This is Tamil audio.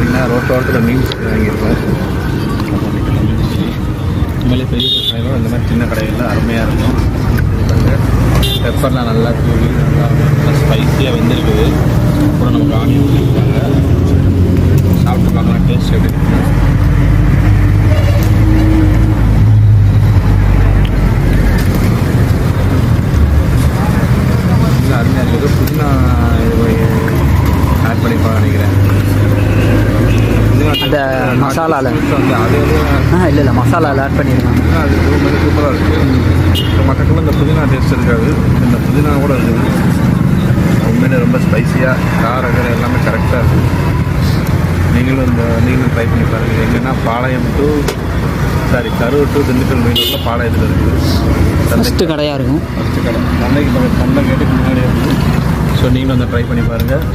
பார்த்தீங்கன்னா ரோட்டோரத்தில் மீன்ஸ் வாங்கியிருக்கோம். உண்மையிலே பெரிய கடைகளும் இந்த மாதிரி சின்ன கடைகளில் அருமையாக இருக்கும். பெப்பர்லாம் நல்லா தூவி நல்லா ஸ்பைஸியாக வெந்திருக்குது. அப்புறம் நமக்கு ஆனியன் கொடுத்துருக்காங்க. சாப்பிட்டு பார்க்கலாம் டேஸ்ட் எப்படி இருக்குது. இல்லை அருமையாக இருக்குது. புதினா ஆட் பண்ணிப்பா நினைக்கிறேன். அந்த மசாலாவில் வந்து அது இல்லை மசாலாவில் ஆட் பண்ணியிருக்காங்க. அது ரொம்ப சூப்பராக இருக்குது. இப்போ மற்றக்கெல்லாம் இந்த புதினா டேஸ்ட் இருக்காது, இந்த புதினா கூட இருக்குது. உண்மையிலே ரொம்ப ஸ்பைஸியாக காரம் எல்லாமே கரெக்டாக இருக்குது. நீங்களும் ட்ரை பண்ணி பாருங்கள். எங்கன்னா பாளையம் டு கரூர் டு திண்டுக்கல் மெயினில் பாளையத்தில் இருக்குது. ஃபஸ்ட்டு கடையாக இருக்கும். ஃபஸ்ட்டு கடை சந்தை கேட்டுக்கு முன்னாடியே இருக்குது. ஸோ நீங்களும் ட்ரை பண்ணி பாருங்கள்.